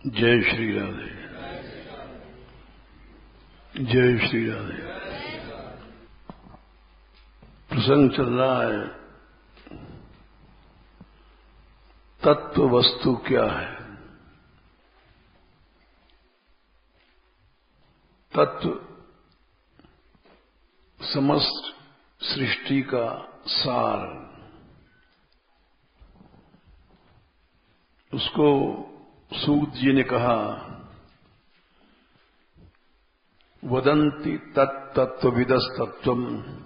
जय श्री राधे। जय श्री राधे। प्रसंग चल रहा है, तत्व वस्तु क्या है। तत्व समस्त सृष्टि का सार, उसको सूत जी ने कहा वदन्ति तत्तत्वविदस्तत्वम्।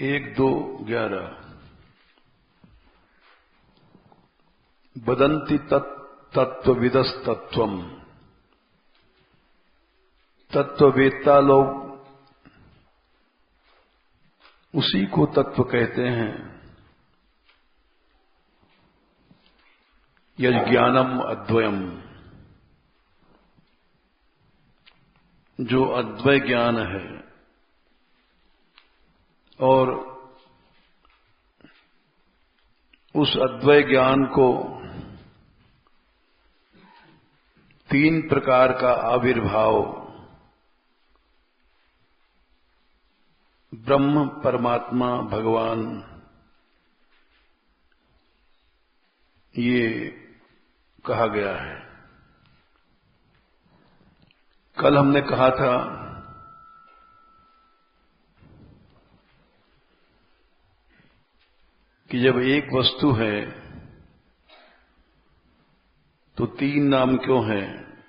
एक दो 11 वदन्ति तत्तत्वविदस्तत्वम्। तत्ववेत्ता लोग उसी को तत्व कहते हैं। यज्ञानम अद्वयम, जो अद्वय ज्ञान है और उस अद्वय ज्ञान को तीन प्रकार का आविर्भाव ब्रह्म, परमात्मा, भगवान, ये कहा गया है। कल हमने कहा था कि जब एक वस्तु है तो तीन नाम क्यों हैं।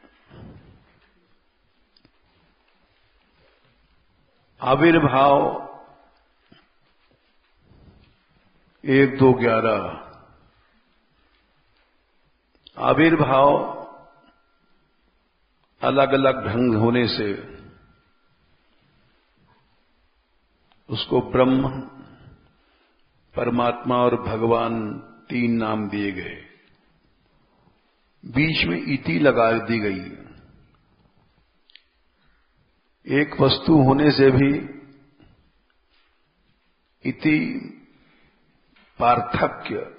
आविर्भाव 1, 2, 11। आविर्भाव अलग अलग ढंग होने से उसको ब्रह्म, परमात्मा और भगवान तीन नाम दिए गए। बीच में इति लगा दी गई। एक वस्तु होने से भी इति पार्थक्य,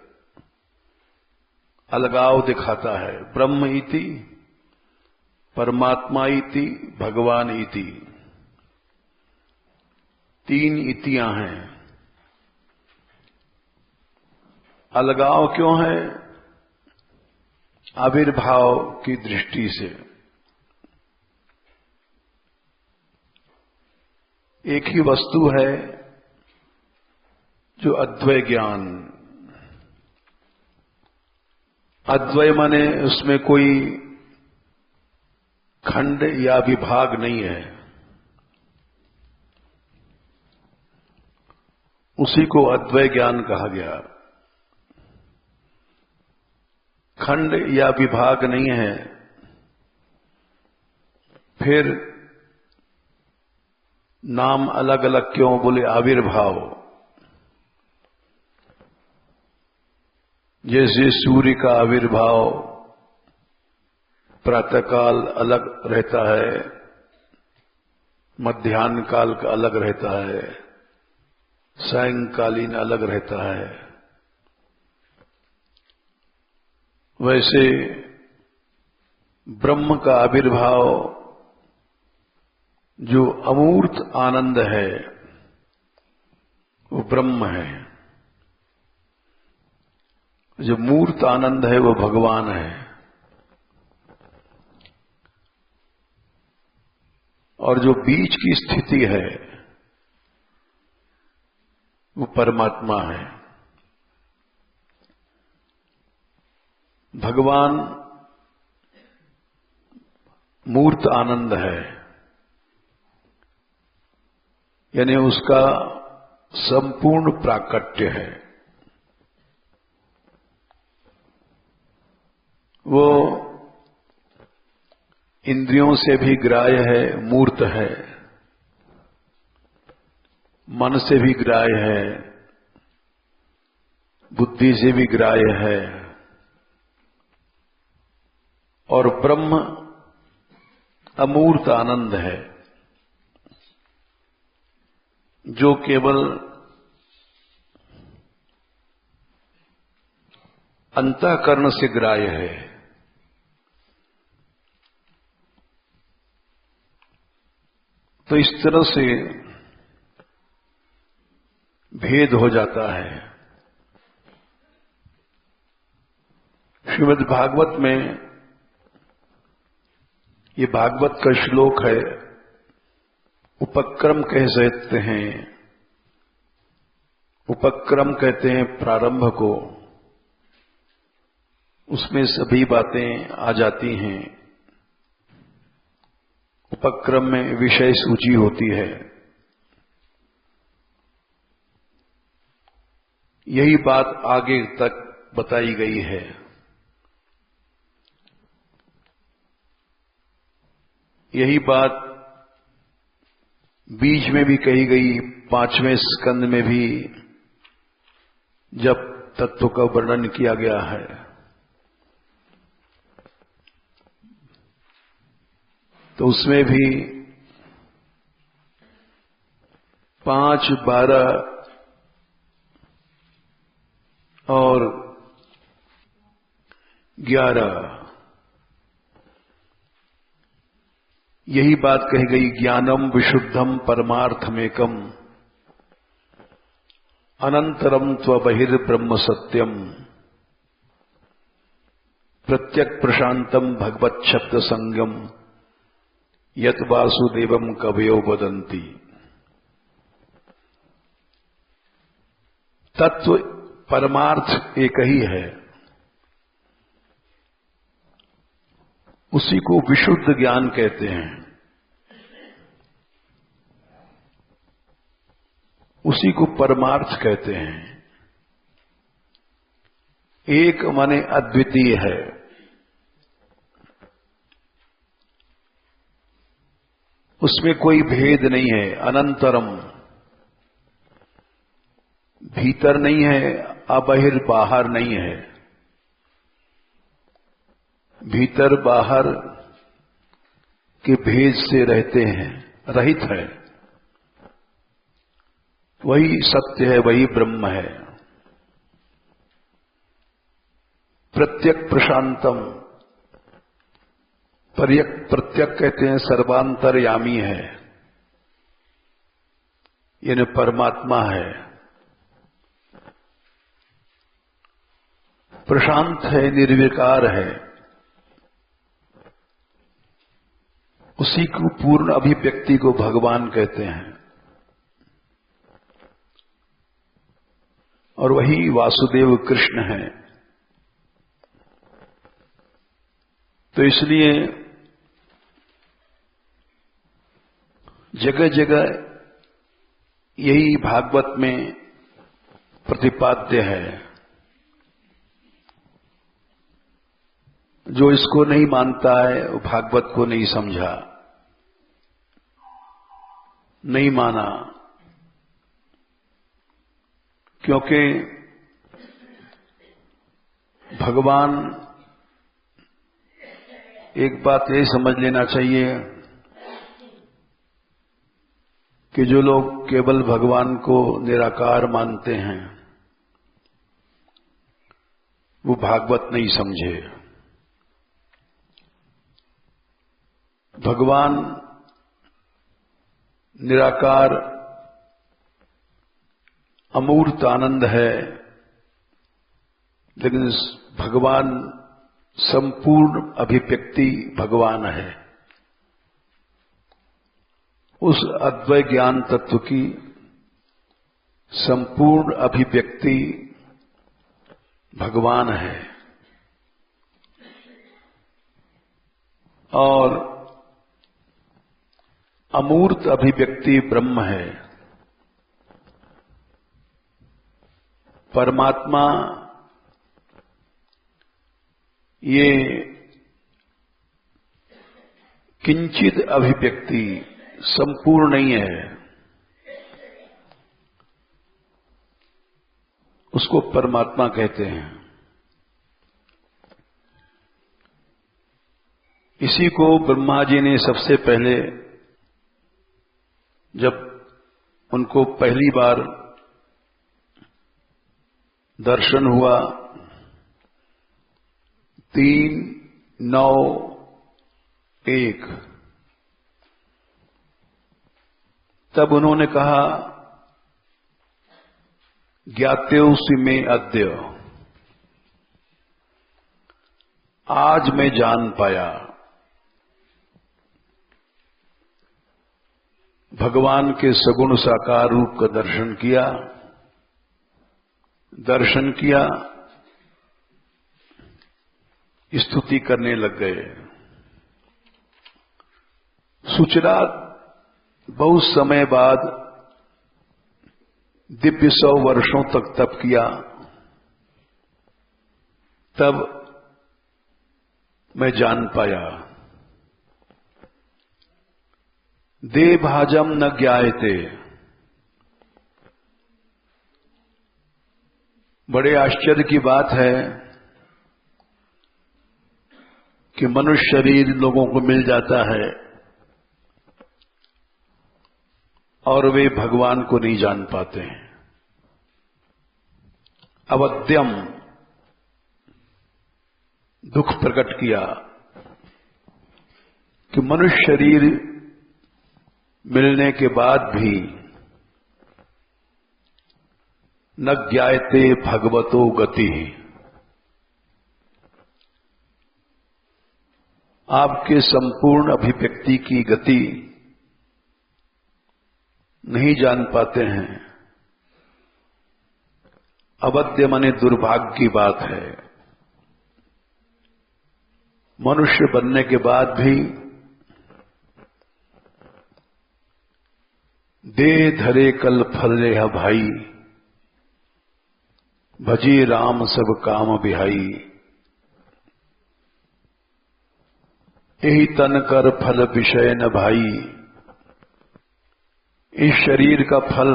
अलगाव दिखाता है। ब्रह्म इति, परमात्मा इति, भगवान इति, तीन इतियां हैं। अलगाव क्यों है? आविर्भाव की दृष्टि से। एक ही वस्तु है जो अद्वय ज्ञान। अद्वय माने उसमें कोई खंड या विभाग नहीं है। उसी को अद्वय ज्ञान कहा गया। खंड या विभाग नहीं है, फिर नाम अलग अलग क्यों? बोले आविर्भाव। जैसे सूर्य का आविर्भाव प्रातःकाल अलग रहता है, मध्याह्न काल का अलग रहता है, सायंकालीन अलग रहता है, वैसे ब्रह्म का आविर्भाव जो अमूर्त आनंद है वो ब्रह्म है। जो मूर्त आनंद है वो भगवान है। और जो बीच की स्थिति है वो परमात्मा है। भगवान मूर्त आनंद है, यानी उसका संपूर्ण प्राकट्य है। वो इंद्रियों से भी ग्राह्य है, मूर्त है, मन से भी ग्राह्य है, बुद्धि से भी ग्राह्य है। और ब्रह्म अमूर्त आनंद है जो केवल अंतःकरण से ग्राह्य है। तो इस तरह से भेद हो जाता है। श्रीमद् भागवत में ये भागवत का श्लोक है, उपक्रम कह सकते हैं। उपक्रम कहते हैं प्रारंभ को, उसमें सभी बातें आ जाती हैं। उपक्रम में विषय सूची होती है। यही बात आगे तक बताई गई है। यही बात बीच में भी कही गई, 5वें स्कंद में भी जब तत्व का वर्णन किया गया है। तो उसमें भी 5, 12 और 11 यही बात कही गई। ज्ञानम विशुद्धम परमार्थमेकम अनंतरम त्वबहिर्ब्रह्म सत्यम प्रत्यक प्रशांतम भगवत शब्द संगम यत वासुदेवम कवयो वदन्ति। तत्व परमार्थ एक ही है, उसी को विशुद्ध ज्ञान कहते हैं। उसी को परमार्थ कहते हैं। एक माने अद्वितीय है। उसमें कोई भेद नहीं है। अनंतरम, भीतर नहीं है, अबहिर बाहर नहीं है। भीतर बाहर के भेद से रहते हैं, रहित है। वही सत्य है, वही ब्रह्म है। प्रत्यक प्रशांतम, प्रत्यक कहते हैं सर्वांतरयामी है, यानी परमात्मा है। प्रशांत है, निर्विकार है। उसी को पूर्ण अभिव्यक्ति को भगवान कहते हैं। और वही वासुदेव कृष्ण है। तो इसलिए जगह जगह यही भागवत में प्रतिपाद्य है। जो इसको नहीं मानता है वो भागवत को नहीं समझा, नहीं माना। क्योंकि भगवान, एक बात ये समझ लेना चाहिए कि जो लोग केवल भगवान को निराकार मानते हैं वो भागवत नहीं समझे। भगवान निराकार अमूर्त आनंद है, लेकिन भगवान संपूर्ण अभिव्यक्ति भगवान है। उस अद्वैत ज्ञान तत्व की संपूर्ण अभिव्यक्ति भगवान है। और अमूर्त अभिव्यक्ति ब्रह्म है। परमात्मा ये किंचित अभिव्यक्ति संपूर्ण नहीं है, उसको परमात्मा कहते हैं। इसी को ब्रह्मा जी ने सबसे पहले, जब उनको पहली बार दर्शन हुआ 3:9:1। तब उन्होंने कहा, ज्ञातेयोसि मे अद्य, आज मैं जान पाया, भगवान के सगुण साकार रूप का दर्शन किया, स्तुति करने लग गए। सुचरा बहुत समय बाद दिव्य 100 वर्षों तक तप किया, तब मैं जान पाया। देभाजम न ज्ञायते। बड़े आश्चर्य की बात है कि मनुष्य शरीर लोगों को मिल जाता है और वे भगवान को नहीं जान पाते हैं। अवद्यम, दुख प्रकट किया कि मनुष्य शरीर मिलने के बाद भी न ज्ञायते भगवतो गति। आपके संपूर्ण अभिव्यक्ति की गति नहीं जान पाते हैं। अवद्य माने दुर्भाग्य की बात है। मनुष्य बनने के बाद भी दे धरे कल फले है भाई, भजी राम सब काम बिहाई। यही तन कर फल विषय न भाई। इस शरीर का फल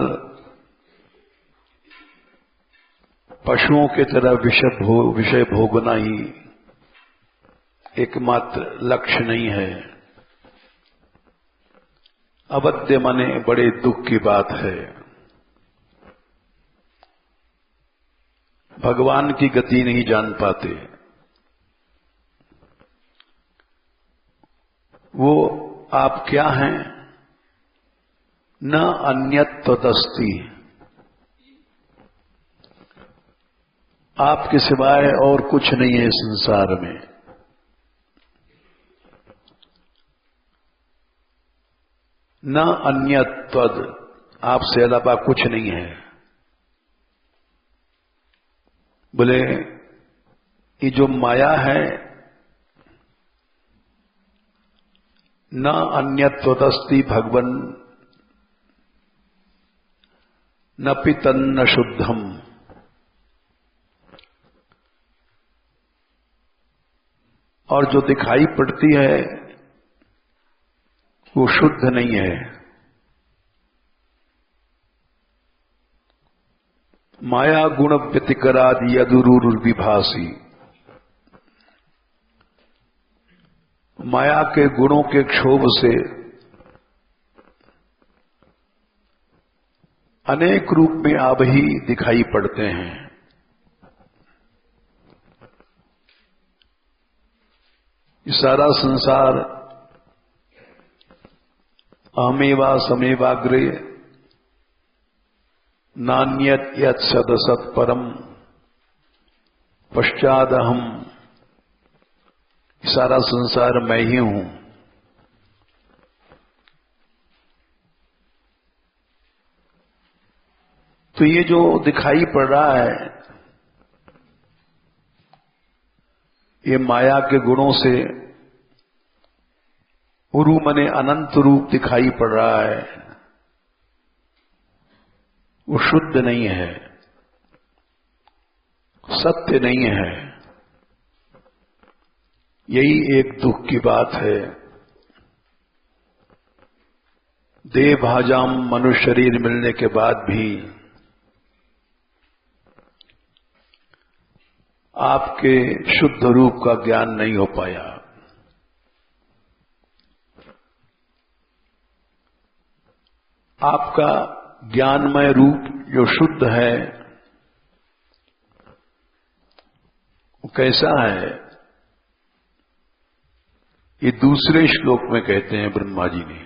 पशुओं के तरह विषय भोगना ही एकमात्र लक्ष्य नहीं है। अवद्य माने बड़े दुख की बात है। भगवान की गति नहीं जान पाते। वो आप क्या हैं? न अन्यत्वदस्ति, आपके सिवाय और कुछ नहीं है संसार में। न अन्यत्वद, आपसे अलावा कुछ नहीं है। बोले ये जो माया है, न अन्यत्वदस्ति भगवन न पितन्न शुद्धम। और जो दिखाई पड़ती है वो शुद्ध नहीं है। माया गुण व्यतिकराद यदुरुर्विभासी। माया के गुणों के क्षोभ से अनेक रूप में आप ही दिखाई पड़ते हैं। ये सारा संसार अहमेवा समेवाग्रे नान्यत यत् सदसत् परम पश्चादहम। सारा संसार मैं ही हूं। तो ये जो दिखाई पड़ रहा है, ये माया के गुणों से उरु मने अनंत रूप दिखाई पड़ रहा है, वो शुद्ध नहीं है, सत्य नहीं है। यही एक दुख की बात है। देह भाजाम, मनुष्य शरीर मिलने के बाद भी आपके शुद्ध रूप का ज्ञान नहीं हो पाया। आपका ज्ञानमय रूप जो शुद्ध है वो कैसा है? ये दूसरे श्लोक में कहते हैं ब्रह्मा जी ने।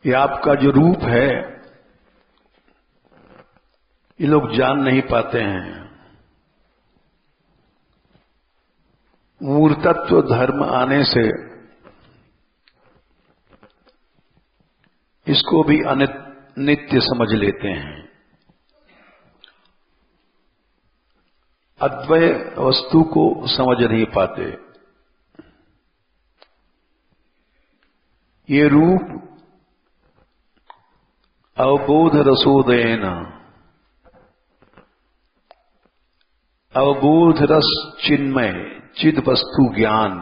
ये आपका जो रूप है ये लोग जान नहीं पाते हैं। मूर्तत्व धर्म आने से इसको भी अनित्य समझ लेते हैं। अद्वय वस्तु को समझ नहीं पाते। ये रूप अवबोध रसोदयेन, अवबोध रस चिन्मय चिद वस्तु ज्ञान,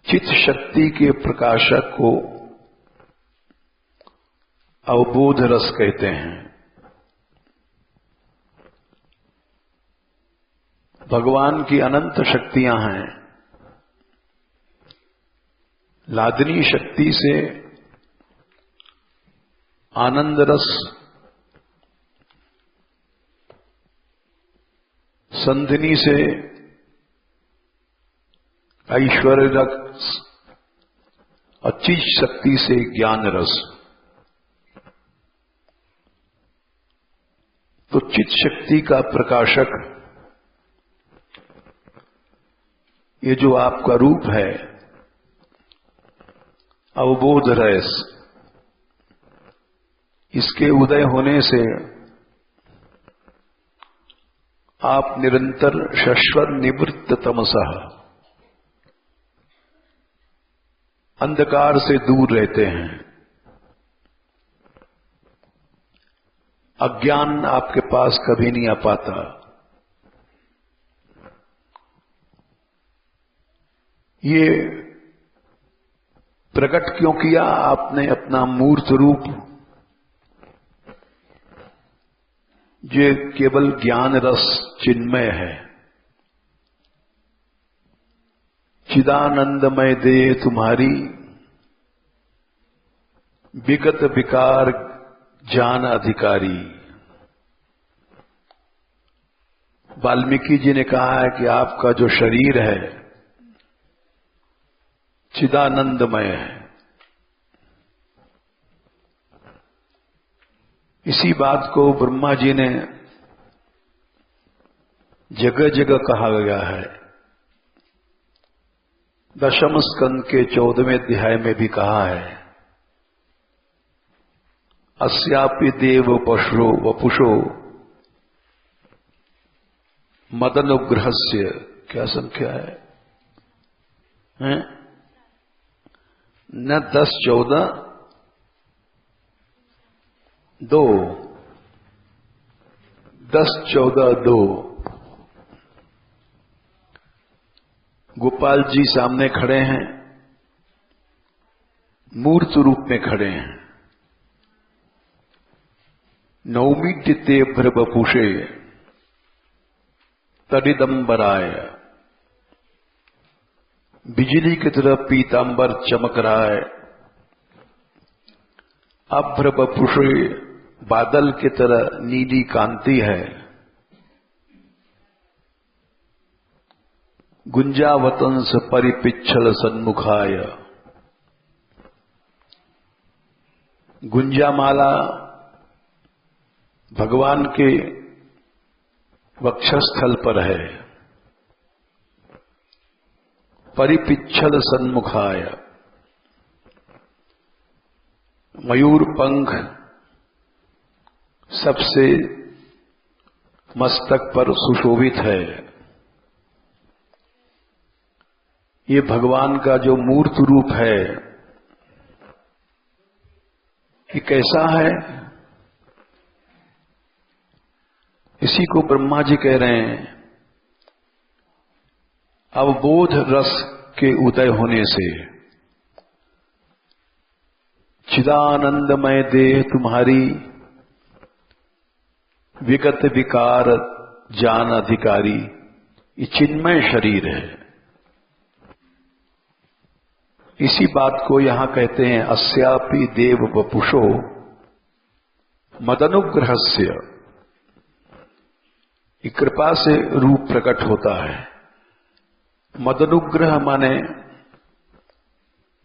चित शक्ति के प्रकाशक को अवबोध रस कहते हैं। भगवान की अनंत शक्तियां हैं। लादनी शक्ति से आनंद रस, संधिनी से ऐश्वर्य रस और चित शक्ति से ज्ञान रस। तो चित शक्ति का प्रकाशक ये जो आपका रूप है अवबोध रस, इसके उदय होने से आप निरंतर शश्वत निवृत्त तमसः, अंधकार से दूर रहते हैं। अज्ञान आपके पास कभी नहीं आ पाता। ये प्रकट क्यों किया आपने अपना मूर्त रूप, जो केवल ज्ञान रस चिन्मय है। चिदानंदमय देह तुम्हारी, विगत विकार जान अधिकारी। वाल्मीकि जी ने कहा है कि आपका जो शरीर है चिदानंदमय है। इसी बात को ब्रह्मा जी ने जगह जगह कहा गया है। दशम स्कंद के 14वें अध्याय में भी कहा है, अस्यापि देव पशुरो वपुषो मदनुग्रहस्य, क्या संख्या है? न 10, 14, 2, 10, 14, 2। गोपाल जी सामने खड़े हैं, मूर्त रूप में खड़े हैं। नौमीट्य भ्रवपुषे तडिदंबराय, बिजली की तरह पीतांबर चमक रहा है। अभ्रवपुषे, बादल की तरह नीली कांति है। गुंजावतंस परिपिच्छल सन्मुखाय, गुंजामाला भगवान के वक्षस्थल पर है। परिपिच्छल सन्मुखाय, मयूर पंख सबसे मस्तक पर सुशोभित है। ये भगवान का जो मूर्त रूप है ये कैसा है? इसी को ब्रह्मा जी कह रहे हैं, अवबोध रस के उदय होने से चिदानंदमय देह तुम्हारी, विगत विकार जान अधिकारी। ये चिन्मय शरीर है। इसी बात को यहां कहते हैं, अस्यापि देव वपुषो मदनुग्रहस्य। कि कृपा से रूप प्रकट होता है। मदनुग्रह माने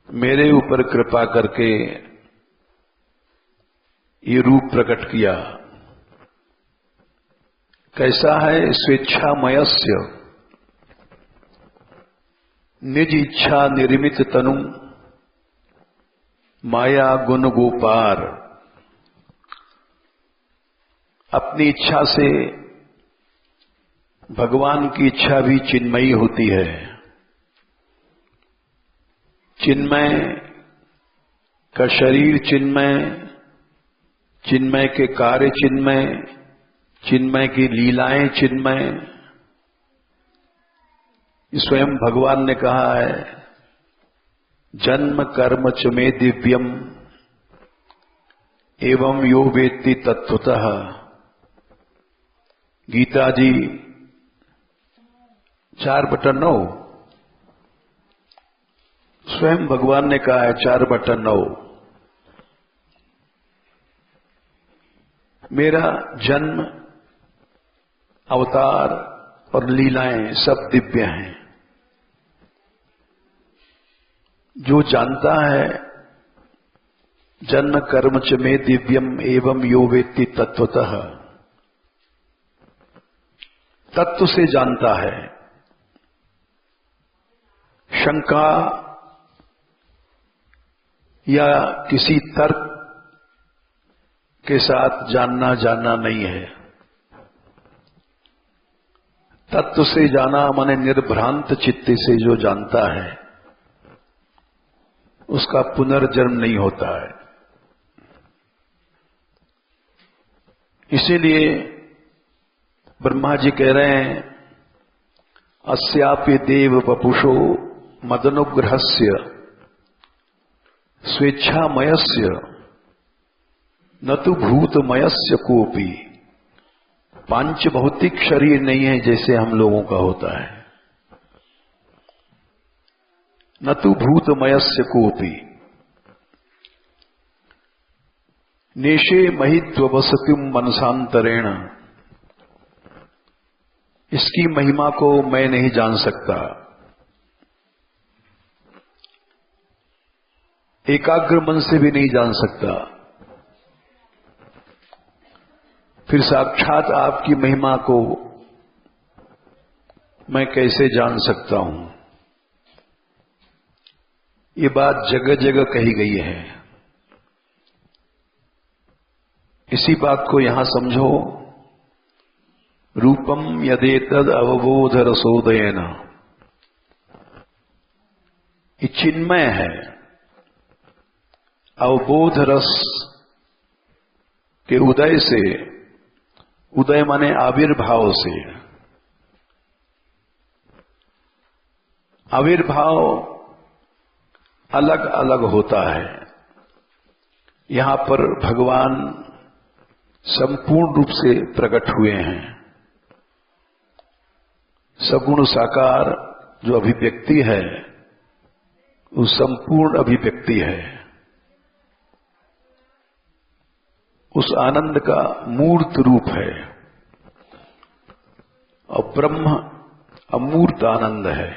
मेरे ऊपर कृपा करके ये रूप प्रकट किया। कैसा है? स्वेच्छामयस्य निज इच्छा निर्मित तनु माया गुण गोपार। अपनी इच्छा से भगवान की इच्छा भी चिन्मयी होती है। चिन्मय का शरीर चिन्मय, चिन्मय के कार्य चिन्मय, चिन्मय की लीलाएं चिन्मय। स्वयं भगवान ने कहा है, जन्म कर्म च मे दिव्यम एवं यो वेत्ति तत्वतः। गीता जी 4/9 स्वयं भगवान ने कहा है 4/9 मेरा जन्म, अवतार और लीलाएं सब दिव्य हैं। जो जानता है जन्म कर्म च मे दिव्यम एवं यो वेत्ति तत्वतः, तत्व से जानता है। शंका या किसी तर्क के साथ जानना नहीं है। तत्व से जाना माने निर्भ्रांत चित्त से जो जानता है उसका पुनर्जन्म नहीं होता है। इसीलिए ब्रह्मा जी कह रहे हैं, अस्यापि देव वपुषो मदनुग्रहस्य स्वेच्छामयस्य न तो भूतमयस्य कोपि। पांच भौतिक शरीर नहीं है जैसे हम लोगों का होता है। न तो भूतमयस्य कोपि नेशे महित्ववसतिम मनसांतरेण। इसकी महिमा को मैं नहीं जान सकता। एकाग्र मन से भी नहीं जान सकता। फिर साक्षात आपकी महिमा को मैं कैसे जान सकता हूं? ये बात जगह जगह कही गई है। इसी बात को यहां समझो। रूपम यदेतद अवबोध रसोदयेन। ये चिन्मय है। अवबोध रस के उदय से, उदय माने आविर्भाव से। आविर्भाव अलग अलग होता है। यहां पर भगवान संपूर्ण रूप से प्रकट हुए हैं। सगुण साकार जो अभिव्यक्ति है वो संपूर्ण अभिव्यक्ति है। उस आनंद का मूर्त रूप है और ब्रह्म अमूर्त आनंद है।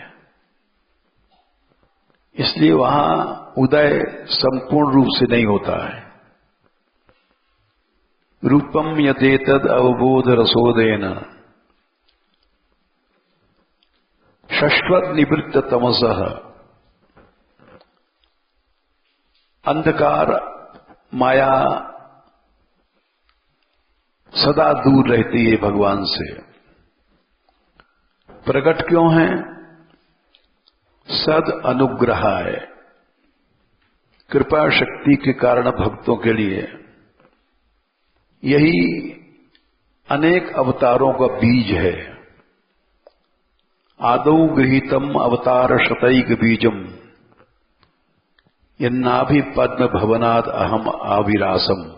इसलिए वहां उदय संपूर्ण रूप से नहीं होता है। रूपम यदेतद अवबोध रसोदयेन शश्वत निवृत्त तमसः। अंधकार माया सदा दूर रहती है भगवान से। प्रकट क्यों है? सद अनुग्रहाय, कृपा शक्ति के कारण भक्तों के लिए। यही अनेक अवतारों का बीज है। आदौ गृहीतम अवतार शतैक बीजम यन्नाभि पद्म भवनाद अहम आविरासम।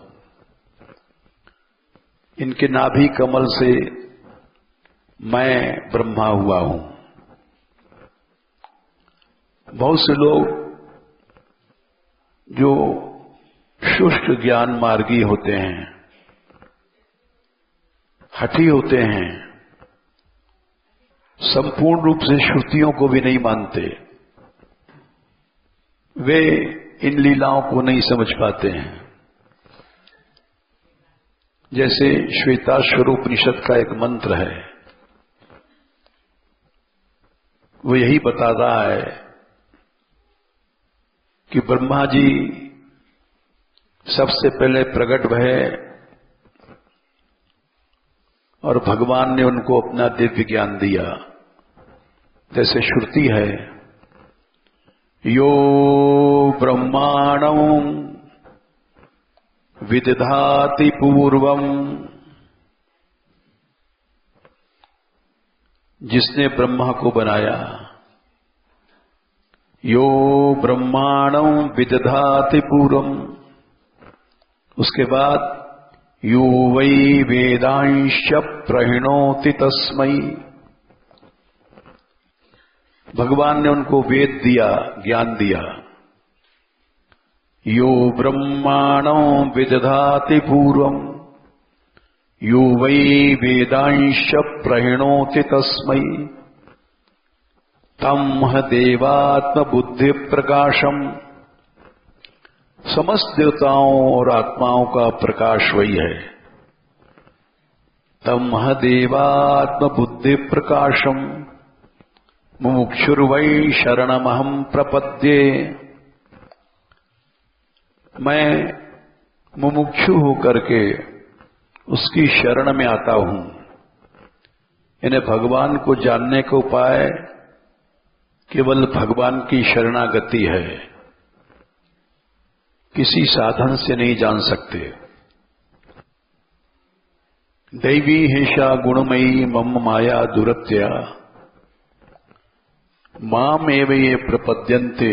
इनके नाभि कमल से मैं ब्रह्मा हुआ हूं। बहुत से लोग जो शुष्क ज्ञान मार्गी होते हैं, हठी होते हैं, संपूर्ण रूप से श्रुतियों को भी नहीं मानते, वे इन लीलाओं को नहीं समझ पाते हैं। जैसे श्वेताश्वर उपनिषद का एक मंत्र है, वो यही बता रहा है कि ब्रह्मा जी सबसे पहले प्रकट भये और भगवान ने उनको अपना दिव्य ज्ञान दिया। जैसे श्रुति है, यो ब्रह्माणं विदधाति पूर्वम, जिसने ब्रह्मा को बनाया। यो ब्रह्माणं विदधाति पूर्वम, उसके बाद यो वै वेदांश प्रहिणोति तस्मै, भगवान ने उनको वेद दिया, ज्ञान दिया। यो ब्रह्माणं विदधाति पूर्वम यो वै वेदांश प्रहिणोति तस्मै तम देवात्म बुद्धि प्रकाशम, समस्त देवताओं और आत्माओं का प्रकाश वही है। तम देवात्म बुद्धि प्रकाशम मुमुक्षुर्वै शरणमहं प्रपद्ये, मैं मुमुक्षु होकर के उसकी शरण में आता हूं। इन्हें भगवान को जानने का उपाय केवल भगवान की शरणागति है, किसी साधन से नहीं जान सकते। दैवी हेषा गुणमयी मम माया दुरत्या माम एव ये प्रपद्यन्ते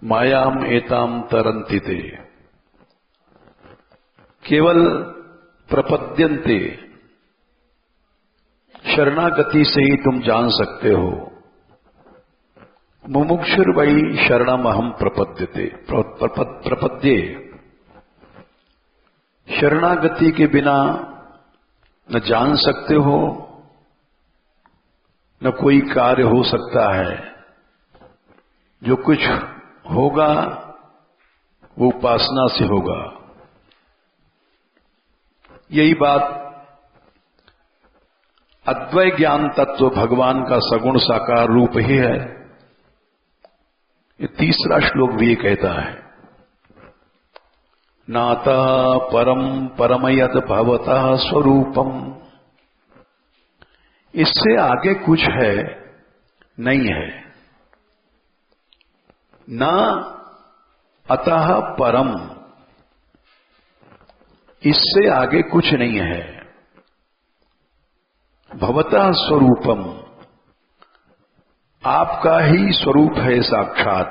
मायाम एताम तरन्ति ते, केवल प्रपद्यन्ते, शरणागति से ही तुम जान सकते हो। मुमुक्षुर्वै शरणमहं प्रपद्यते, प्रपद्ये, शरणागति के बिना न जान सकते हो न कोई कार्य हो सकता है। जो कुछ होगा वो उपासना से होगा। यही बात अद्वय ज्ञान तत्व भगवान का सगुण साकार रूप ही है। ये तीसरा श्लोक भी ये कहता है, नाता परम परमयत भवतः स्वरूपम, इससे आगे कुछ है नहीं है। न अतः परम, इससे आगे कुछ नहीं है। भवतः स्वरूपम, आपका ही स्वरूप है साक्षात।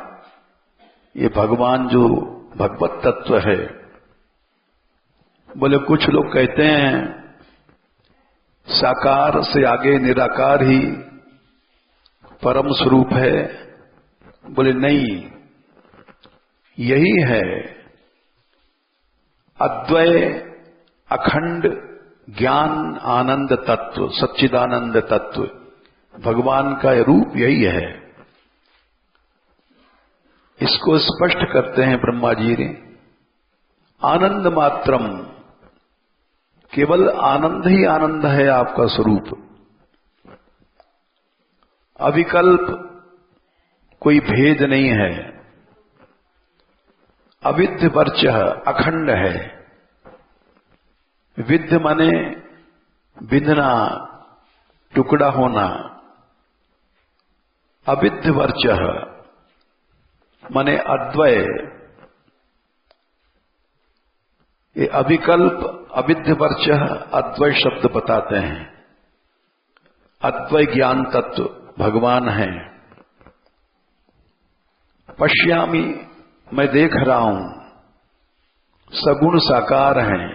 ये भगवान जो भगवत तत्व है, बोले कुछ लोग कहते हैं साकार से आगे निराकार ही परम स्वरूप है। बोले नहीं, यही है अद्वय अखंड ज्ञान आनंद तत्व, सच्चिदानंद तत्व। भगवान का रूप यही है। इसको स्पष्ट करते हैं ब्रह्मा जी ने, आनंद मात्रम, केवल आनंद ही आनंद है आपका स्वरूप। अविकल्प, कोई भेद नहीं है। अविद्य वर्च, अखंड है। विद्य माने बिंधना, टुकड़ा होना। अविद्य वर्च माने अद्वय। ये अविकल्प, अविद्य वर्च, अद्वय शब्द बताते हैं। अद्वय ज्ञान तत्व भगवान है। पश्यामि, मैं देख रहा हूं, सगुण साकार हैं।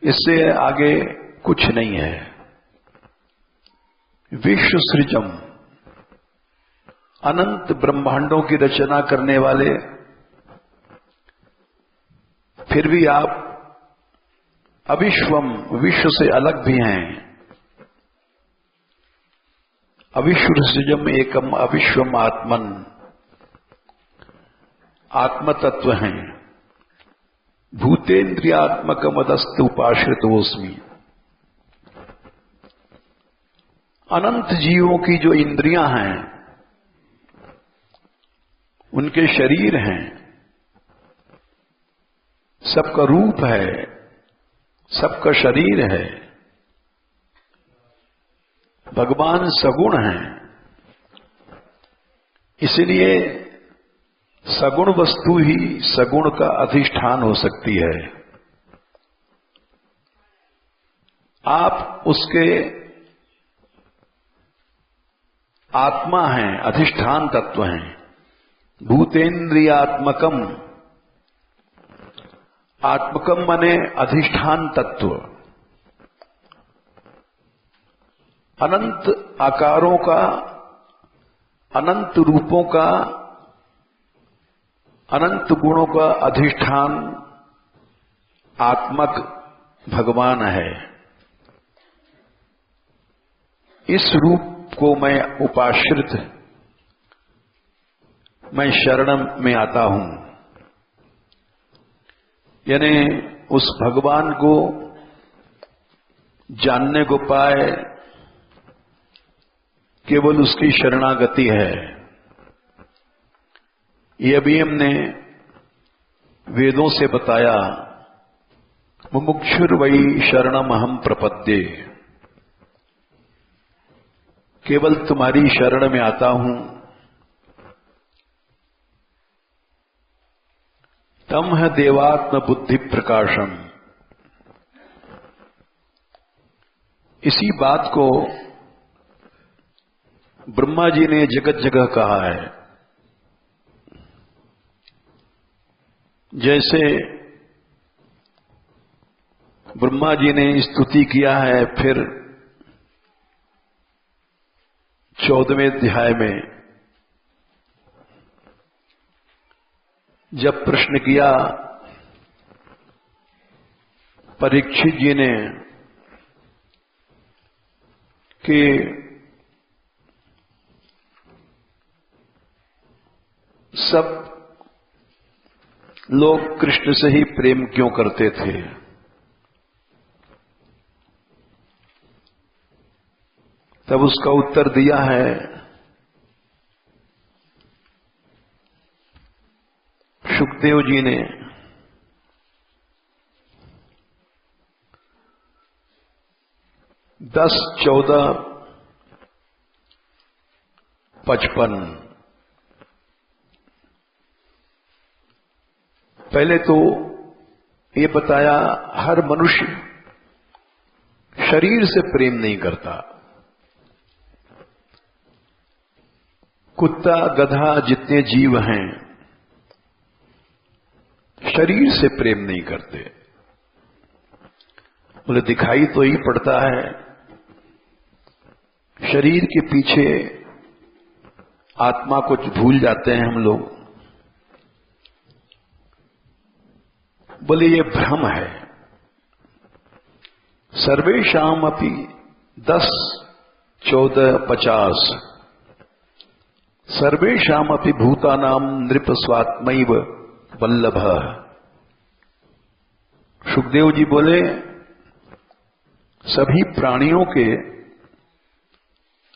इससे आगे कुछ नहीं है। विश्व सृजम, अनंत ब्रह्मांडों की रचना करने वाले, फिर भी आप अविश्वम, विश्व से अलग भी हैं। अविश्वसृजम एकम अविश्वम आत्मन, आत्म तत्व हैं। भूतेन्द्रियात्मक मदस्त उपाश्रितोस्मि। अनंत जीवों की जो इंद्रियां हैं, उनके शरीर हैं, सबका रूप है, सबका शरीर है। भगवान सगुण हैं, इसलिए सगुण वस्तु ही सगुण का अधिष्ठान हो सकती है। आप उसके आत्मा हैं, अधिष्ठान तत्व हैं। भूतेन्द्रियात्मकम, आत्मकम माने अधिष्ठान तत्व। अनंत आकारों का, अनंत रूपों का, अनंत गुणों का अधिष्ठान आत्मक भगवान है। इस रूप को मैं उपाश्रित, मैं शरण में आता हूं। यानी उस भगवान को जानने को पाए केवल उसकी शरणागति है। ये अभी हमने वेदों से बताया, मुमुक्षुर्वै शरणमहं प्रपद्ये, केवल तुम्हारी शरण में आता हूं। तम है देवात्म बुद्धि प्रकाशम। इसी बात को ब्रह्मा जी ने जगत जगह कहा है। जैसे ब्रह्मा जी ने स्तुति किया है, फिर 14वें अध्याय में जब प्रश्न किया परीक्षित जी ने कि सब लोग कृष्ण से ही प्रेम क्यों करते थे, तब उसका उत्तर दिया है सुखदेव जी ने। 10, 14, 55। पहले तो ये बताया हर मनुष्य शरीर से प्रेम नहीं करता। कुत्ता, गधा जितने जीव हैं शरीर से प्रेम नहीं करते। बोले दिखाई तो ही पड़ता है, शरीर के पीछे आत्मा को भूल जाते हैं हम लोग। बोले ये भ्रम है। सर्वेषाम अपि 10, 14, 50 सर्वेषाम अपि भूतानां नृप स्वात्मैव वल्लभ। सुखदेव जी बोले सभी प्राणियों के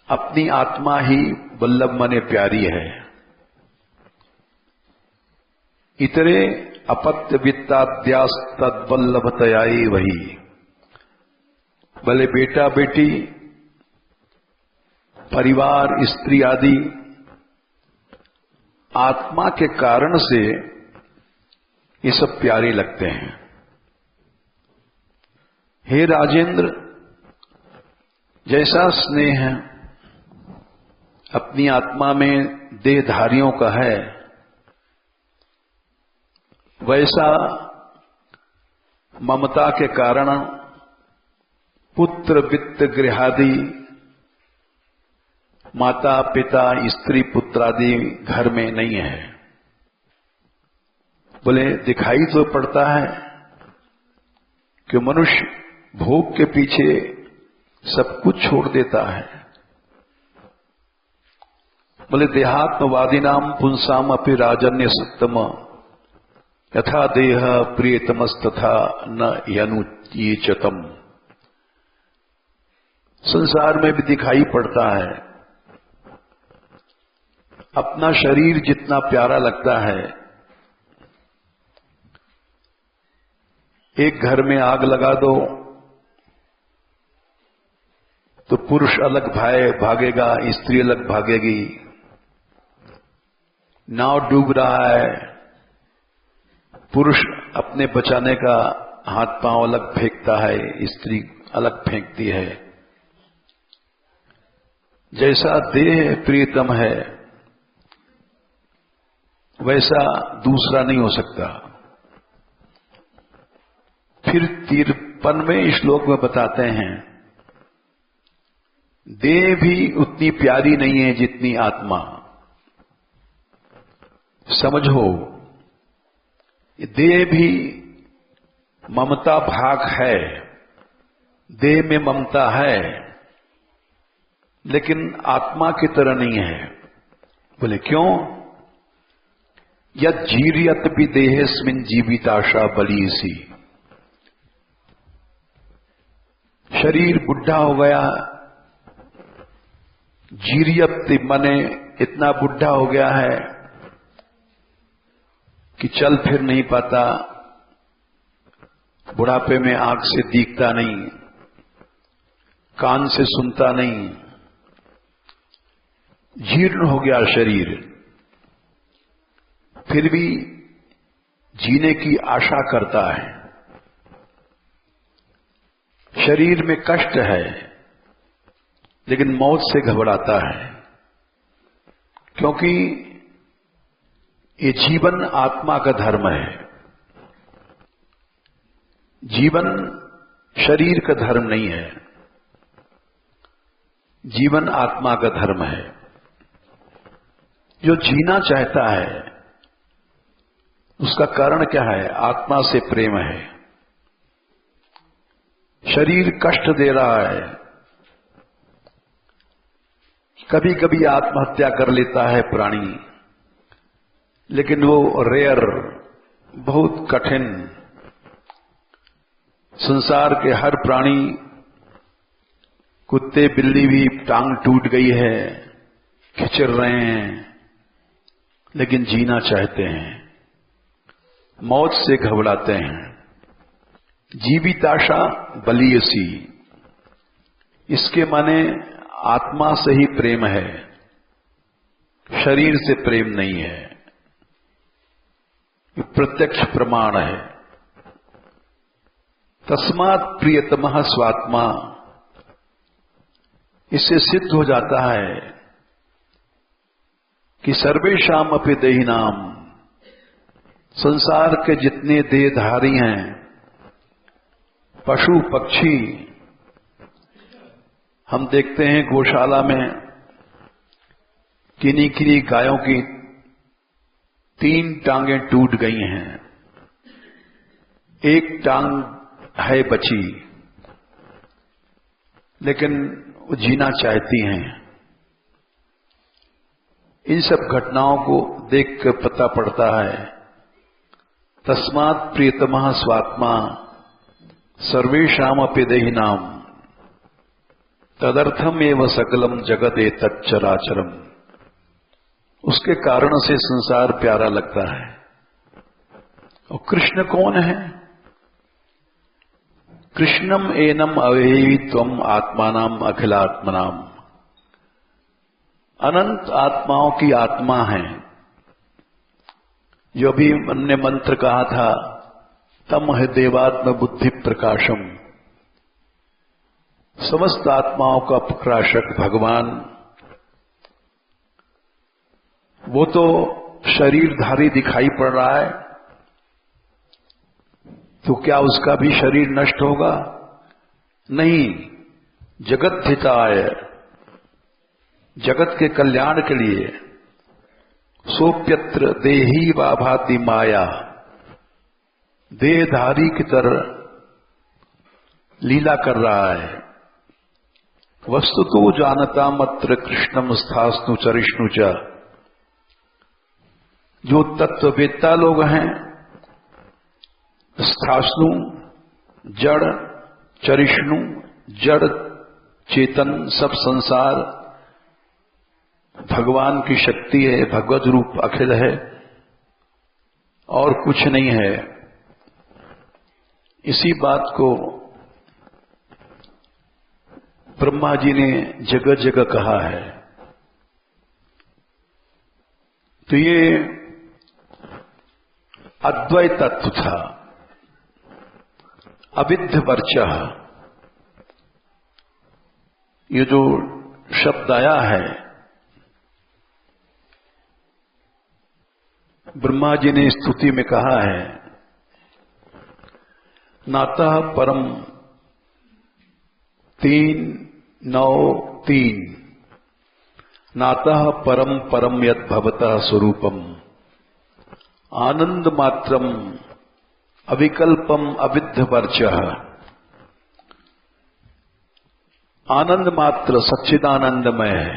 अपनी आत्मा ही वल्लभ माने प्यारी है। इतरे अपत्य वित्ताद्यास तद्वल्लभतयाई वही। भले बेटा बेटी, परिवार, स्त्री आदि आत्मा के कारण से ये सब प्यारे लगते हैं। हे राजेंद्र, जैसा स्नेह अपनी आत्मा में देहधारियों का है, वैसा ममता के कारण पुत्र, वित्त, गृहादि, माता, पिता, स्त्री, पुत्रादि घर में नहीं है। बोले दिखाई तो पड़ता है कि मनुष्य भोग के पीछे सब कुछ छोड़ देता है। बोले देहात्मवादीनाम पुंसाम अपि राजन्य सत्तम यथा देह प्रियतमस्तथा न यनुचतम। संसार में भी दिखाई पड़ता है, अपना शरीर जितना प्यारा लगता है, एक घर में आग लगा दो तो पुरुष अलग भागेगा, स्त्री अलग भागेगी। नाव डूब रहा है, पुरुष अपने बचाने का हाथ पांव अलग फेंकता है, स्त्री अलग फेंकती है। जैसा देह प्रियतम है वैसा दूसरा नहीं हो सकता। फिर 53वें श्लोक में बताते हैं, देह भी उतनी प्यारी नहीं है जितनी आत्मा। समझो, देह भी ममता भाग है, देह में ममता है, लेकिन आत्मा की तरह नहीं है। बोले क्यों? यद जीरियत भी देहेस्मिन जीविताशा बलीसी। शरीर बुढ़ा हो गया, जीरियत माने इतना बुढ़ा हो गया है कि चल फिर नहीं पाता, बुढ़ापे में आंख से दिखता नहीं, कान से सुनता नहीं, जीर्ण हो गया शरीर। फिर भी जीने की आशा करता है। शरीर में कष्ट है लेकिन मौत से घबराता है, क्योंकि ये जीवन आत्मा का धर्म है। जीवन शरीर का धर्म नहीं है, जीवन आत्मा का धर्म है। जो जीना चाहता है उसका कारण क्या है? आत्मा से प्रेम है। शरीर कष्ट दे रहा है, कभी कभी आत्महत्या कर लेता है प्राणी, लेकिन वो रेयर, बहुत कठिन। संसार के हर प्राणी, कुत्ते बिल्ली भी टांग टूट गई है, खिचर रहे हैं, लेकिन जीना चाहते हैं, मौत से घबराते हैं। जीविताशा बलियसी, इसके माने आत्मा से ही प्रेम है, शरीर से प्रेम नहीं है। ये प्रत्यक्ष प्रमाण है। तस्मात् प्रियतमः स्वात्मा, इससे सिद्ध हो जाता है कि सर्वेषाम अपि देहिनाम, संसार के जितने देहधारी हैं, पशु पक्षी, हम देखते हैं गौशाला में किन्हीं किन्हीं गायों की 3 टांगें टूट गई हैं, एक टांग है बची, लेकिन वो जीना चाहती हैं। इन सब घटनाओं को देखकर पता पड़ता है, तस्मात् प्रियतमः स्वात्मा सर्वेषाम अपि देहिनाम तदर्थम एव सकलम जगत एतच्चराचरम। उसके कारण से संसार प्यारा लगता है। और कृष्ण कौन है? कृष्णम एनम अवेही त्वम आत्मानाम अखिलात्मनाम, अनंत आत्माओं की आत्मा है। जो भी हमने मंत्र कहा था, तम है देवात्म बुद्धि प्रकाशम, समस्त आत्माओं का प्रकाशक भगवान, वो तो शरीरधारी दिखाई पड़ रहा है, तो क्या उसका भी शरीर नष्ट होगा? नहीं। जगत हिताय, जगत के कल्याण के लिए, सोप्यत्र देही वा भाति माया, देहधारी की तरह लीला कर रहा है। वस्तुतो जानता मत्र कृष्णम स्थास्तु चरिष्णु च। जो तत्ववेत्ता लोग हैं, स्थास्नु जड़, चरिष्णु जड़ चेतन, सब संसार भगवान की शक्ति है, भगवत रूप अखिल है और कुछ नहीं है। इसी बात को ब्रह्मा जी ने जगह जगह कहा है। तो ये अद्वैत तत्व था, अविद्ध वर्चः। ये जो शब्द आया है, ब्रह्मा जी ने स्तुति में कहा है, नातः परम 3:9-3 नातः परम परम यद भवतः स्वरूपम आनंद मात्रम अविकल्पम अविद्ध वर्चः। आनंद मात्र सच्चिदानंदमय है,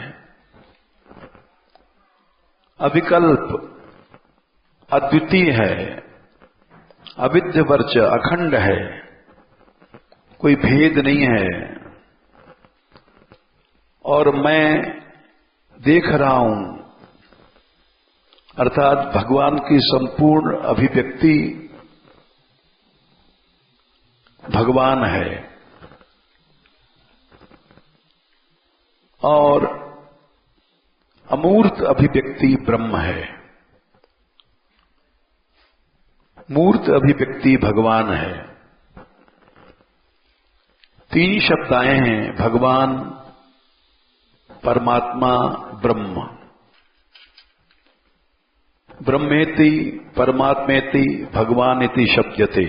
अविकल्प अद्वितीय है, अविद्ध वर्च अखंड है, कोई भेद नहीं है। और मैं देख रहा हूं, अर्थात भगवान की संपूर्ण अभिव्यक्ति भगवान है और अमूर्त अभिव्यक्ति ब्रह्म है, मूर्त अभिव्यक्ति भगवान है। 3 शब्द आए हैं, भगवान, परमात्मा, ब्रह्म। ब्रह्मेति परमात्मेति भगवानेति शब्दते।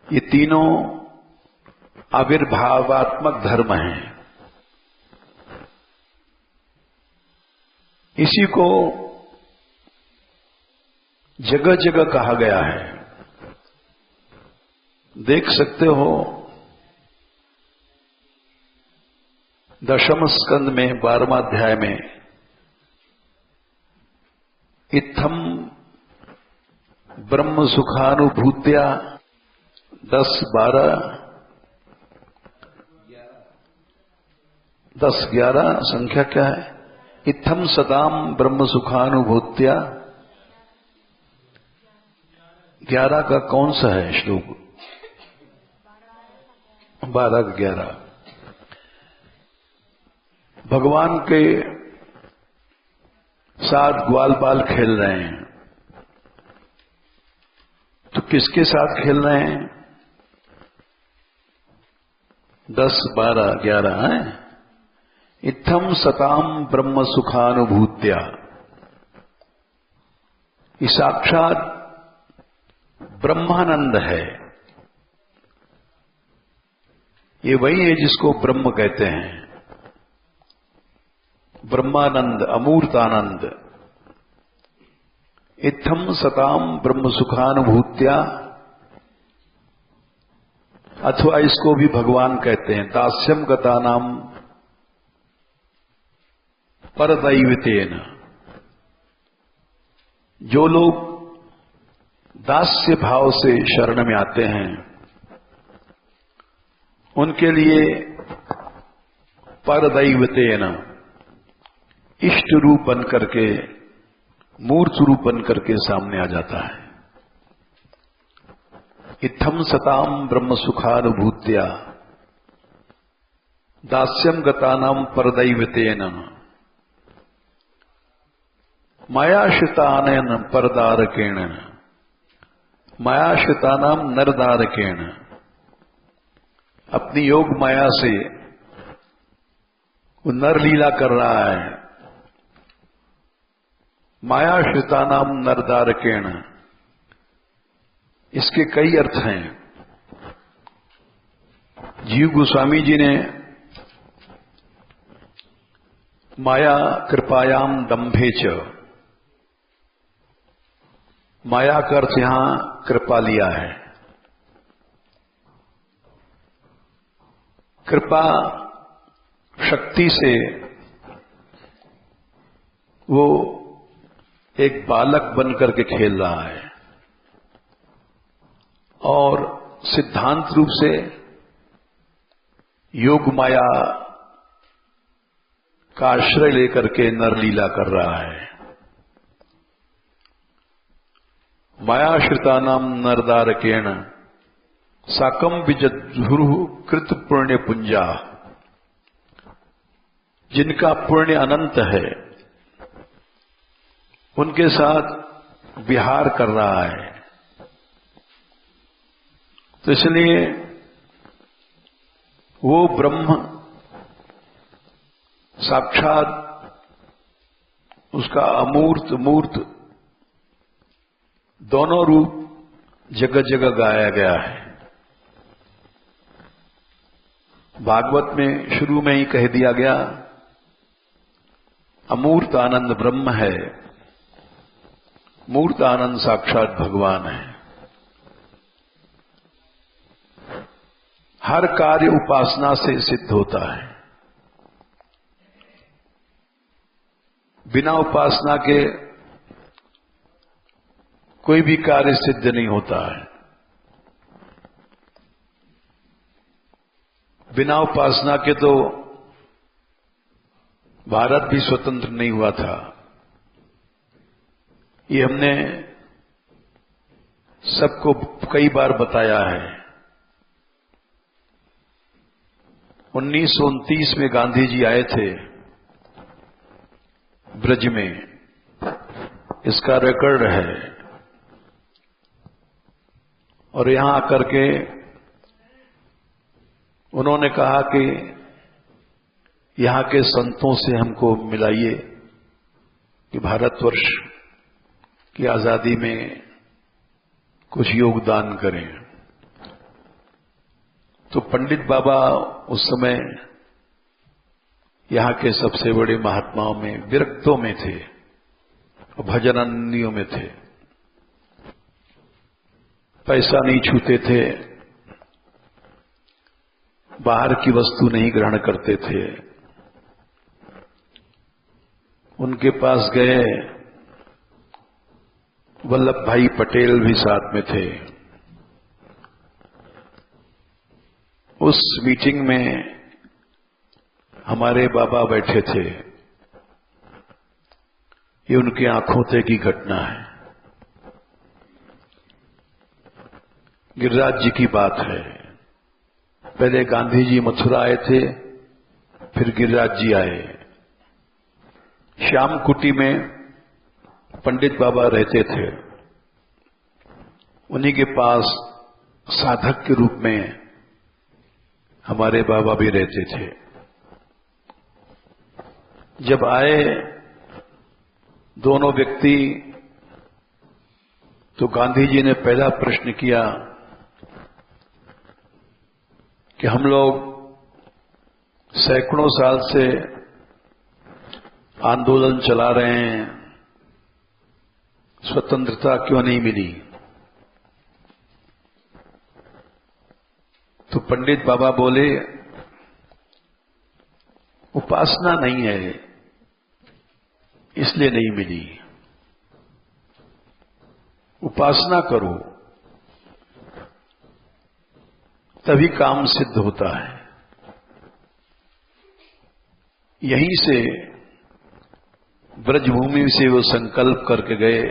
ये तीनों आविर्भावात्मक धर्म हैं। इसी को जगह जगह कहा गया है। देख सकते हो, दशम स्कंद में 12वां अध्याय में इत्थम ब्रह्म सुखानुभूत्या 10-11 संख्या क्या है? इत्थम सदाम ब्रह्म सुखानुभूत्या। 11 का कौन सा है श्लोक? 12-11 भगवान के साथ ग्वाल बाल खेल रहे हैं। तो किसके साथ खेल रहे हैं? 10-12-11 है। इत्थम सताम ब्रह्म सुखानुभूत्या। ये साक्षात ब्रह्मानंद है। ये वही है जिसको ब्रह्म कहते हैं, ब्रह्मानंद, अमूर्तानंद। इत्थम सताम ब्रह्म सुखानुभूत्या, अथवा इसको भी भगवान कहते हैं दास्यम गता नाम परदैवतेन। जो लोग दास्य भाव से शरण में आते हैं, उनके लिए परदैवतेन, इष्ट रूप बन करके, मूर्त रूप बन करके सामने आ जाता है। इत्थम सताम ब्रह्म सुखानुभूत्या दास्यम गतानाम परदैवतेन मायाश्रितानयन परदारकेण मायाश्रितानाम नरदारकेण। अपनी योग माया से वो नर लीला कर रहा है। मायाश्रितानाम नरदारकेण, इसके कई अर्थ हैं। जीव गोस्वामी जी ने माया कृपायाम दंभे च, माया का अर्थ यहां कृपा लिया है। कृपा शक्ति से वो एक बालक बनकर के खेल रहा है और सिद्धांत रूप से योग माया का आश्रय लेकर के नरलीला कर रहा है। मायाश्रितानाम नरदारकेण साकम विजधुरु कृत पुण्य पुंजा। जिनका पुण्य अनंत है उनके साथ विहार कर रहा है। तो इसलिए वो ब्रह्म साक्षात उसका अमूर्त मूर्त दोनों रूप जगह जगह गाया गया है। भागवत में शुरू में ही कह दिया गया, अमूर्त आनंद ब्रह्म है, मूर्त आनंद साक्षात भगवान है। हर कार्य उपासना से सिद्ध होता है। बिना उपासना के कोई भी कार्य सिद्ध नहीं होता है। बिना उपासना के तो भारत भी स्वतंत्र नहीं हुआ था। ये हमने सबको कई बार बताया है। 1929 में गांधी जी आए थे ब्रज में, इसका रिकॉर्ड है। और यहां आकर के उन्होंने कहा कि यहां के संतों से हमको मिलाइए कि भारतवर्ष की आजादी में कुछ योगदान करें। तो पंडित बाबा उस समय यहां के सबसे बड़े महात्माओं में, विरक्तों में थे और भजनान्वियों में थे। पैसा नहीं छूते थे, बाहर की वस्तु नहीं ग्रहण करते थे। उनके पास गए, वल्लभ भाई पटेल भी साथ में थे। उस मीटिंग में हमारे बाबा बैठे थे। ये उनकी आंखों से की घटना है। गिरिराज जी की बात है। पहले गांधी जी मथुरा आए थे, फिर गिरिराज जी आए। श्याम कुटी में पंडित बाबा रहते थे। उन्हीं के पास साधक के रूप में हमारे बाबा भी रहते थे। जब आए दोनों व्यक्ति, तो गांधी जी ने पहला प्रश्न किया कि हम लोग सैकड़ों साल से आंदोलन चला रहे हैं, स्वतंत्रता क्यों नहीं मिली? तो पंडित बाबा बोले, उपासना नहीं है इसलिए नहीं मिली। उपासना करो तभी काम सिद्ध होता है। यहीं से ब्रजभूमि से वो संकल्प करके गए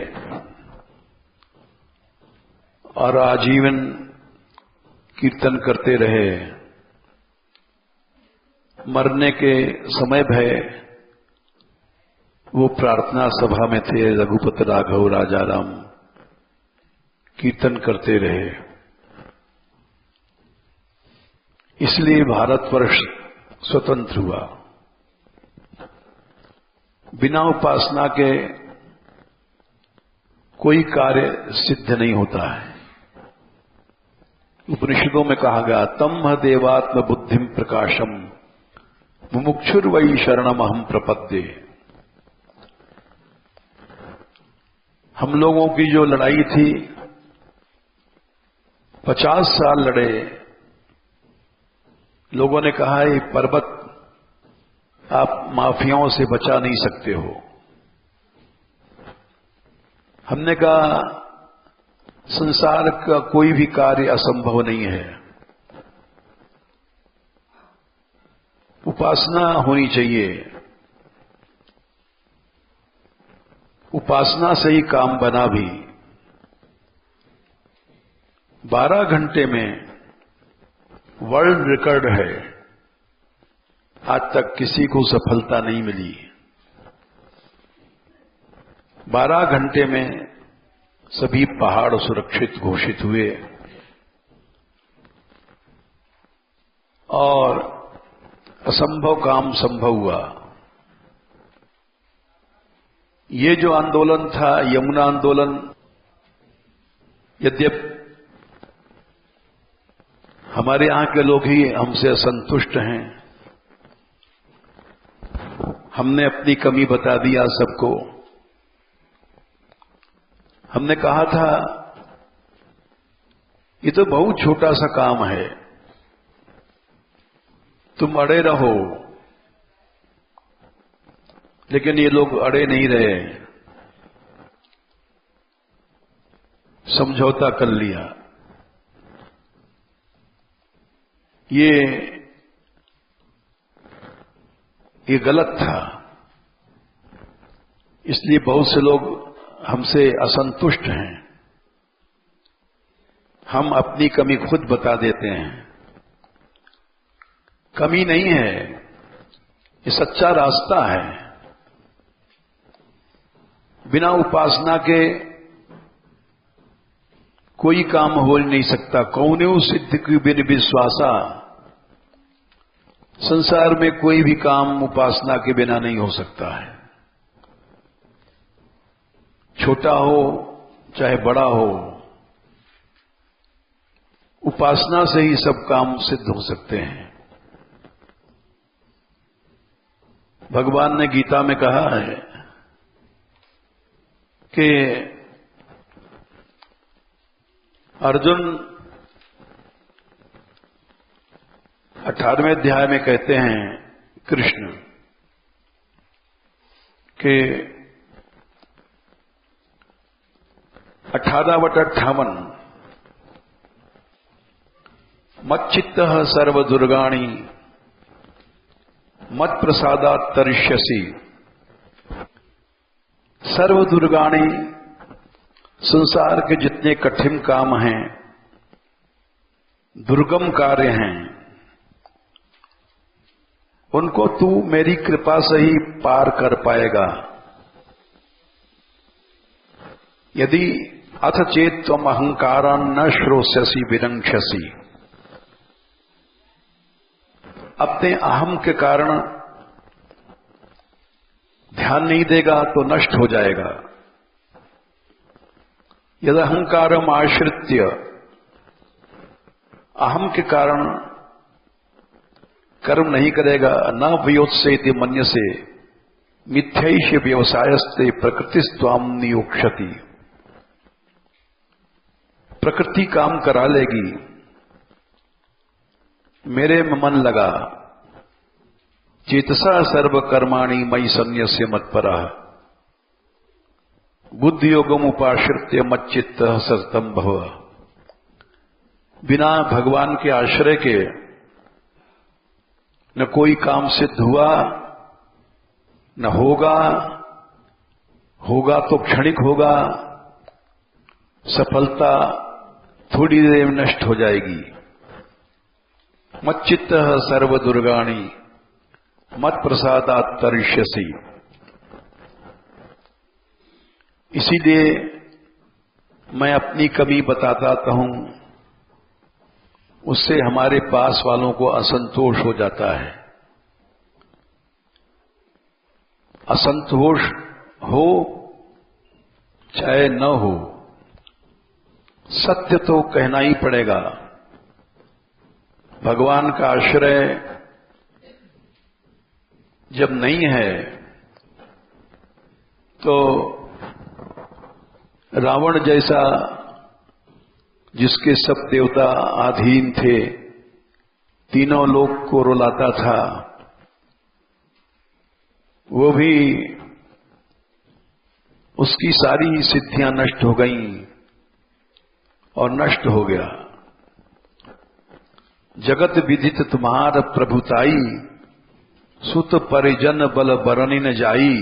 और आजीवन कीर्तन करते रहे। मरने के समय भय वो प्रार्थना सभा में थे। रघुपति राघव राजा राम कीर्तन करते रहे। इसलिए भारतवर्ष स्वतंत्र हुआ। बिना उपासना के कोई कार्य सिद्ध नहीं होता है। उपनिषदों में कहा गया, तम देवात्म बुद्धिम प्रकाशम मुमुक्षुर्वै शरणमहम प्रपद्ये। हम लोगों की जो लड़ाई थी, 50 साल लड़े, लोगों ने कहा ये पर्वत आप माफियाओं से बचा नहीं सकते हो। हमने कहा संसार का कोई भी कार्य असंभव नहीं है, उपासना होनी चाहिए, उपासना से ही काम बना भी। 12 घंटे में वर्ल्ड रिकॉर्ड है, आज तक किसी को सफलता नहीं मिली। 12 घंटे में सभी पहाड़ सुरक्षित घोषित हुए और असंभव काम संभव हुआ। ये जो आंदोलन था यमुना आंदोलन, यद्यपि हमारे यहां के लोग ही हमसे असंतुष्ट हैं, हमने अपनी कमी बता दिया सबको। हमने कहा था ये तो बहुत छोटा सा काम है, तुम अड़े रहो, लेकिन ये लोग अड़े नहीं रहे, समझौता कर लिया। ये गलत था, इसलिए बहुत से लोग हमसे असंतुष्ट हैं। हम अपनी कमी खुद बता देते हैं, कमी नहीं है, ये सच्चा रास्ता है। बिना उपासना के कोई काम हो नहीं सकता। कौन्यू सिद्ध की बिन विश्वासा, संसार में कोई भी काम उपासना के बिना नहीं हो सकता है। छोटा हो चाहे बड़ा हो, उपासना से ही सब काम सिद्ध हो सकते हैं। भगवान ने गीता में कहा है कि अर्जुन 18वें अध्याय में कहते हैं कृष्ण कि 18/58 मच्चित्तः सर्वदुर्गाणि मत प्रसादात् तरिष्यसि। सर्वदुर्गाणि, संसार के जितने कठिन काम हैं, दुर्गम कार्य हैं, उनको तू मेरी कृपा से ही पार कर पाएगा। यदि अथ चेत त्वम अहंकारान् न श्रोष्यसि विनङ्क्ष्यसि। अपने अहम के कारण ध्यान नहीं देगा तो नष्ट हो जाएगा। यदि अहंकारम आश्रित्य, अहम के कारण कर्म नहीं करेगा, न व्योत्सेति मन्यसे मिथ्यैष व्यवसायस्ते प्रकृतिस्त्वाम नियोक्षति। प्रकृति काम करा लेगी, मेरे में मन लगा, चेतसा सर्व कर्माणि मयि सन्न्यस्य मत्परः बुद्धि योगम उपाश्रित्य मच्चित्त सततं भव। बिना भगवान के आश्रय के न कोई काम सिद्ध हुआ, न होगा, होगा तो क्षणिक होगा, सफलता थोड़ी देर में नष्ट हो जाएगी। मच्चित्त सर्व दुर्गाणि मत प्रसादात् तरिष्यसि। इसीलिए मैं अपनी कमी बताता हूं, उससे हमारे पास वालों को असंतोष हो जाता है। असंतोष हो चाहे न हो, सत्य तो कहना ही पड़ेगा। भगवान का आश्रय जब नहीं है तो रावण जैसा, जिसके सब देवता अधीन थे, तीनों लोक को रुलाता था, वो भी उसकी सारी सिद्धियां नष्ट हो गईं और नष्ट हो गया। जगत विदित तुम्हार प्रभुताई, सुत परिजन बल बरनी न जाई।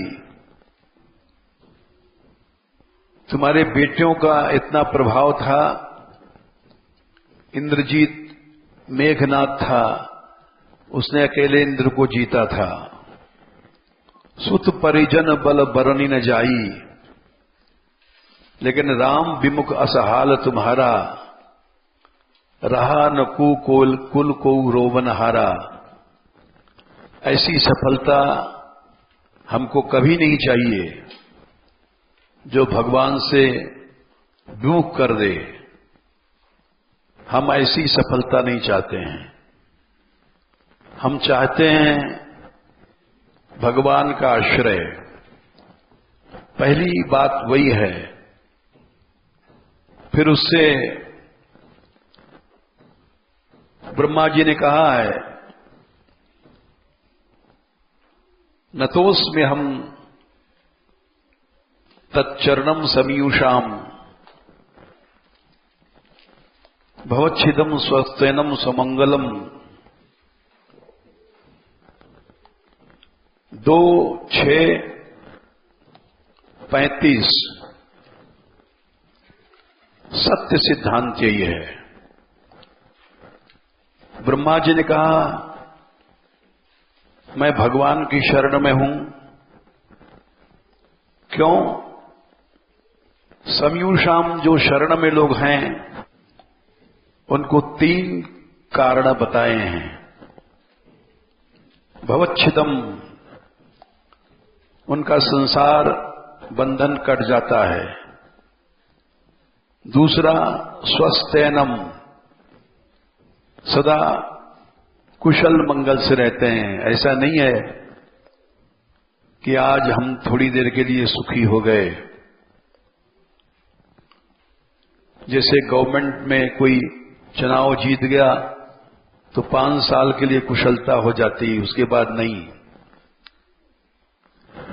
तुम्हारे बेटियों का इतना प्रभाव था, इंद्रजीत मेघनाथ था, उसने अकेले इंद्र को जीता था। सुत परिजन बल बरनी न जाई, लेकिन राम विमुख असहाल तुम्हारा, रहा न कुल को रोवन हारा। ऐसी सफलता हमको कभी नहीं चाहिए जो भगवान से विमुख कर दे। हम ऐसी सफलता नहीं चाहते हैं। हम चाहते हैं भगवान का आश्रय। पहली बात वही है। फिर उससे ब्रह्मा जी ने कहा है, नतोस में हम तच्चरणम समीयुषाम, भवच्छिदम स्वस्थेनम सुमंगलम। 2:6:35 सत्य सिद्धांत यही है। ब्रह्मा जी ने कहा, मैं भगवान की शरण में हूं। क्यों? समयूषाम, जो शरण में लोग हैं उनको 3 कारण बताए हैं। भवच्छिदम, उनका संसार बंधन कट जाता है। दूसरा, स्वस्थैनम, सदा कुशल मंगल से रहते हैं। ऐसा नहीं है कि आज हम थोड़ी देर के लिए सुखी हो गए। जैसे गवर्नमेंट में कोई चुनाव जीत गया तो 5 साल के लिए कुशलता हो जाती, उसके बाद नहीं।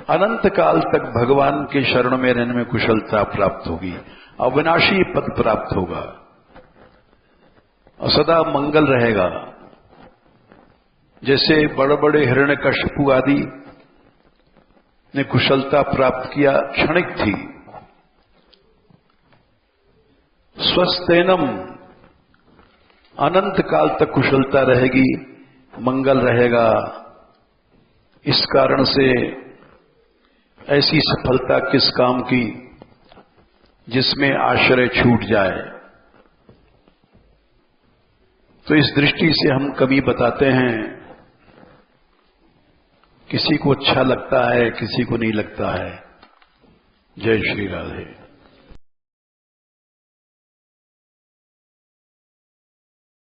अनंत काल तक भगवान के शरण में रहने में कुशलता प्राप्त होगी, अविनाशी पद प्राप्त होगा और सदा मंगल रहेगा। जैसे बड़े बड़े हिरण्यकश्यपु आदि ने कुशलता प्राप्त किया, क्षणिक थी। स्वस्थेनम, अनंत काल तक कुशलता रहेगी, मंगल रहेगा। इस कारण से ऐसी सफलता किस काम की जिसमें आश्रय छूट जाए। तो इस दृष्टि से हम कभी बताते हैं, किसी को अच्छा लगता है, किसी को नहीं लगता है। जय श्री राधे।